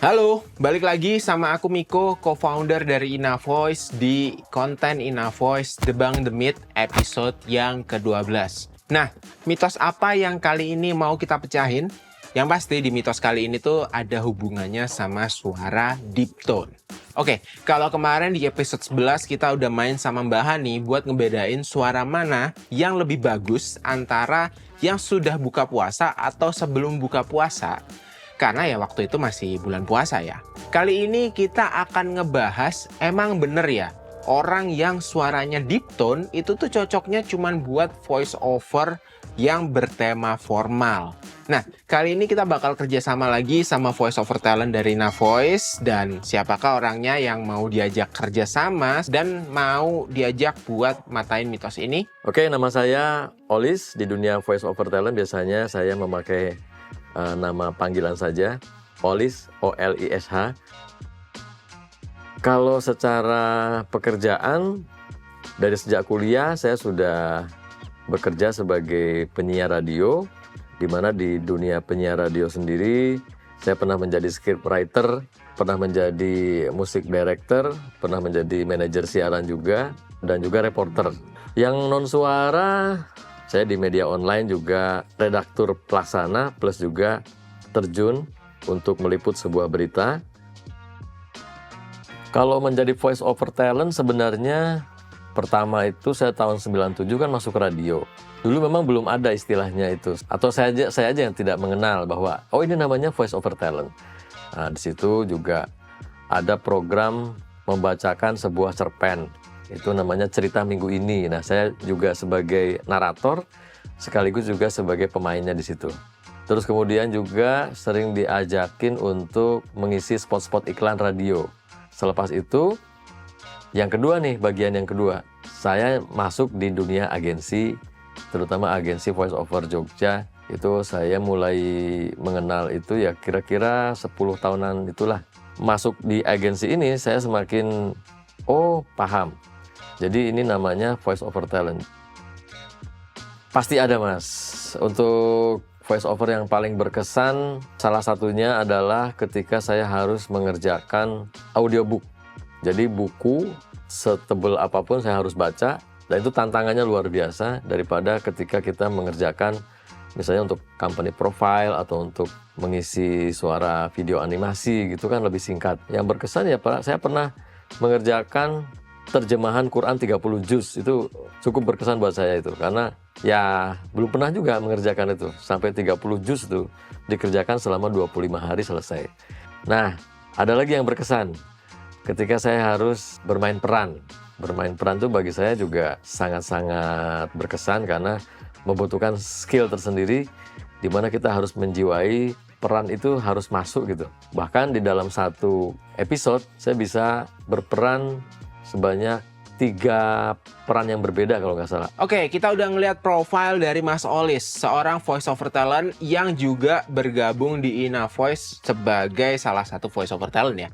Halo, balik lagi sama aku Miko, co-founder dari InnaVoice di konten InnaVoice Debunk the Myth episode yang ke-12. Nah, mitos apa yang kali ini mau kita pecahin? Yang pasti di mitos kali ini tuh ada hubungannya sama suara deep tone. Oke, kalau kemarin di episode 11 kita udah main sama Mbak Hani buat ngebedain suara mana yang lebih bagus antara yang sudah buka puasa atau sebelum buka puasa. Karena ya waktu itu masih bulan puasa ya. Kali ini kita akan ngebahas emang bener ya, orang yang suaranya deep tone itu tuh cocoknya cuman buat voice over yang bertema formal. Nah, kali ini kita bakal kerjasama lagi sama voice over talent dari InnaVoice. Dan siapakah orangnya yang mau diajak kerjasama dan mau diajak buat matain mitos ini? Oke, nama saya Olis. Di dunia voice over talent biasanya saya memakai nama panggilan saja, Olis, O-L-I-S-H. Kalau secara pekerjaan, dari sejak kuliah saya sudah bekerja sebagai penyiar radio, di mana di dunia penyiar radio sendiri, saya pernah menjadi scriptwriter, pernah menjadi music director, pernah menjadi manajer siaran juga, dan juga reporter. Yang non suara, saya di media online juga redaktur pelaksana plus juga terjun untuk meliput sebuah berita. Kalau menjadi voice over talent sebenarnya pertama itu saya tahun 97 kan masuk radio. Dulu memang belum ada istilahnya itu, atau saya aja yang tidak mengenal bahwa oh ini namanya voice over talent. Nah, di situ juga ada program membacakan sebuah cerpen. Itu namanya Cerita Minggu Ini. Nah, saya juga sebagai narator sekaligus juga sebagai pemainnya di situ. Terus kemudian juga sering diajakin untuk mengisi spot-spot iklan radio. Selepas itu, yang kedua nih, bagian yang kedua, saya masuk di dunia agensi, terutama agensi voice over Jogja. Itu saya mulai mengenal itu ya kira-kira 10 tahunan itulah. Masuk di agensi ini saya semakin paham. Jadi ini namanya voice over talent. Pasti ada mas. Untuk voice over yang paling berkesan, salah satunya adalah ketika saya harus mengerjakan audiobook. Jadi buku setebal apapun saya harus baca, dan itu tantangannya luar biasa daripada ketika kita mengerjakan misalnya untuk company profile atau untuk mengisi suara video animasi gitu kan lebih singkat. Yang berkesan ya Pak, saya pernah mengerjakan terjemahan Quran 30 juz. Itu cukup berkesan buat saya itu, karena ya belum pernah juga mengerjakan itu sampai 30 juz itu dikerjakan selama 25 hari selesai. Nah, ada lagi yang berkesan ketika saya harus bermain peran. Bermain peran itu bagi saya juga sangat-sangat berkesan karena membutuhkan skill tersendiri di mana kita harus menjiwai peran itu harus masuk gitu. Bahkan di dalam satu episode saya bisa berperan sebanyak 3 peran yang berbeda kalau nggak salah. Oke, kita udah ngeliat profile dari Mas Olis, seorang voice over talent yang juga bergabung di InnaVoice sebagai salah satu voice over talent ya.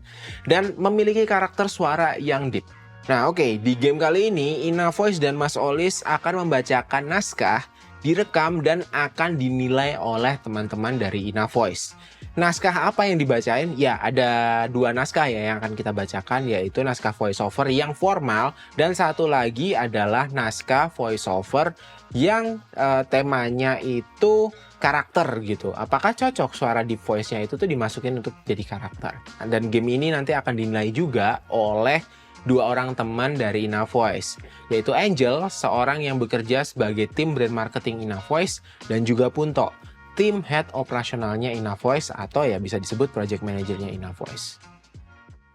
Dan memiliki karakter suara yang deep. Nah oke, di game kali ini InnaVoice dan Mas Olis akan membacakan naskah, direkam dan akan dinilai oleh teman-teman dari InnaVoice. Naskah apa yang dibacain? Ya ada 2 naskah ya yang akan kita bacakan, yaitu naskah voiceover yang formal dan satu lagi adalah naskah voiceover yang temanya itu karakter gitu. Apakah cocok suara deep voice-nya itu tuh dimasukin untuk jadi karakter? Dan game ini nanti akan dinilai juga oleh 2 orang teman dari InnaVoice, yaitu Angel, seorang yang bekerja sebagai tim brand marketing InnaVoice, dan juga Punto, tim head operasionalnya InnaVoice atau ya bisa disebut project manajernya InnaVoice.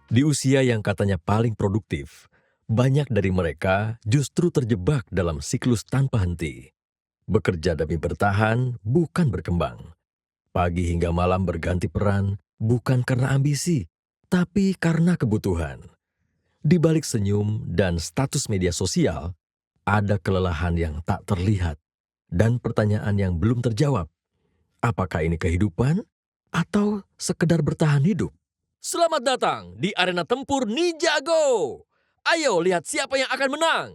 Di usia yang katanya paling produktif, banyak dari mereka justru terjebak dalam siklus tanpa henti. Bekerja demi bertahan, bukan berkembang. Pagi hingga malam berganti peran, bukan karena ambisi, tapi karena kebutuhan. Di balik senyum dan status media sosial, ada kelelahan yang tak terlihat dan pertanyaan yang belum terjawab. Apakah ini kehidupan atau sekedar bertahan hidup? Selamat datang di arena tempur Ninjago. Ayo lihat siapa yang akan menang.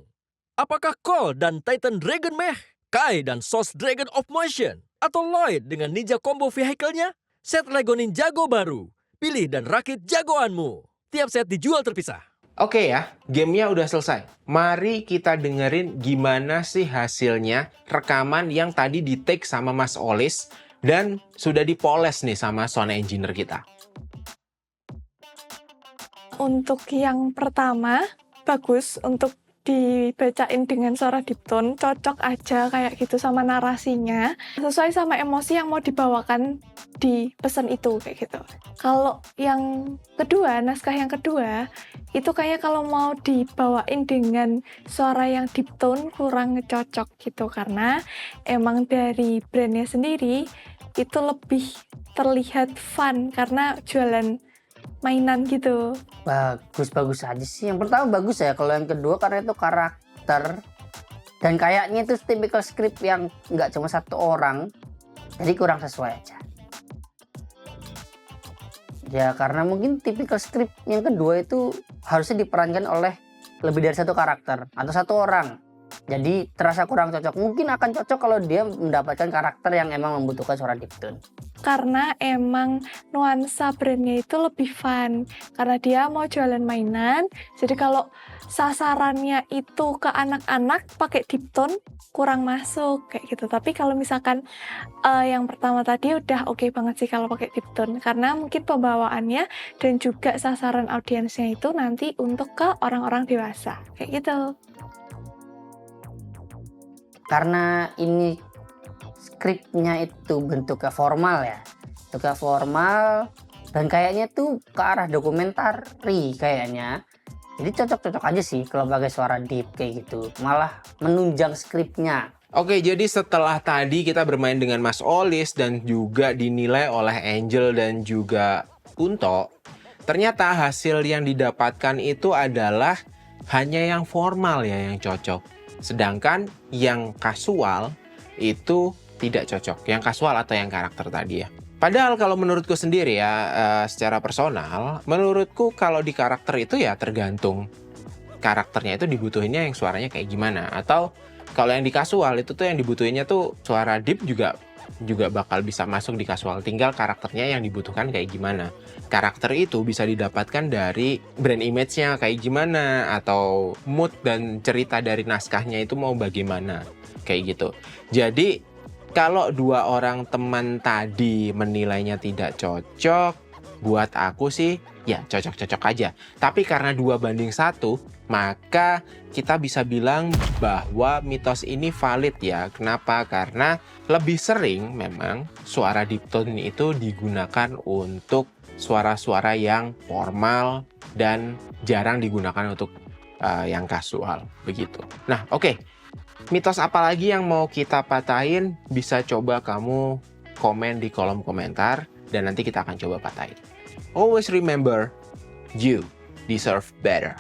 Apakah Cole dan Titan Dragon Mech, Kai dan Sos Dragon of Motion, atau Lloyd dengan Ninja Combo Vehicle-nya? Set Lego Ninjago baru pilih dan rakit jagoanmu. Tiap set dijual terpisah. Oke ya, gamenya udah selesai. Mari kita dengerin gimana sih hasilnya rekaman yang tadi di-take sama Mas Olis dan sudah dipoles nih sama sound engineer kita. Untuk yang pertama, bagus untuk dibacain dengan suara deep tone, cocok aja kayak gitu sama narasinya, sesuai sama emosi yang mau dibawakan di pesan itu kayak gitu. Kalau yang kedua, naskah yang kedua, itu kayak kalau mau dibawain dengan suara yang deep tone kurang cocok gitu, karena emang dari brandnya sendiri itu lebih terlihat fun karena jualan mainan gitu. Bagus aja sih. Yang pertama bagus ya. Kalau yang kedua karena itu karakter dan kayaknya itu typical script yang nggak cuma satu orang, jadi kurang sesuai aja. Ya karena mungkin typical script yang kedua itu harusnya diperankan oleh lebih dari satu karakter atau satu orang. Jadi terasa kurang cocok. Mungkin akan cocok kalau dia mendapatkan karakter yang emang membutuhkan suara deep tone. Karena emang nuansa brandnya itu lebih fun. Karena dia mau jualan mainan, jadi kalau sasarannya itu ke anak-anak pakai deep tone kurang masuk kayak gitu. Tapi kalau misalkan yang pertama tadi udah oke banget sih kalau pakai deep tone. Karena mungkin pembawaannya dan juga sasaran audiensnya itu nanti untuk ke orang-orang dewasa kayak gitu. Karena ini skripnya itu bentuknya formal ya, bentuknya formal dan kayaknya tuh ke arah dokumentari kayaknya. Jadi cocok-cocok aja sih kalau pakai suara deep kayak gitu, malah menunjang skripnya. Oke, jadi setelah tadi kita bermain dengan Mas Olis dan juga dinilai oleh Angel dan juga Kunto, ternyata hasil yang didapatkan itu adalah hanya yang formal ya yang cocok. Sedangkan yang kasual itu tidak cocok. Yang kasual atau yang karakter tadi ya. Padahal kalau menurutku sendiri ya, secara personal, menurutku kalau di karakter itu ya tergantung karakternya itu dibutuhinnya yang suaranya kayak gimana. Atau kalau yang di kasual itu tuh yang dibutuhinnya tuh suara deep juga bakal bisa masuk di kasual. Tinggal karakternya yang dibutuhkan kayak gimana. Karakter itu bisa didapatkan dari brand image-nya kayak gimana, atau mood dan cerita dari naskahnya itu mau bagaimana, kayak gitu. Jadi kalau dua orang teman tadi menilainya tidak cocok, buat aku sih ya cocok-cocok aja. Tapi karena 2:1, maka kita bisa bilang bahwa mitos ini valid ya. Kenapa? Karena lebih sering memang suara deep tone itu digunakan untuk suara-suara yang formal dan jarang digunakan untuk yang kasual begitu. Nah, oke. Mitos apa lagi yang mau kita patahin? Bisa coba kamu komen di kolom komentar dan nanti kita akan coba patahin. Always remember, you deserve better.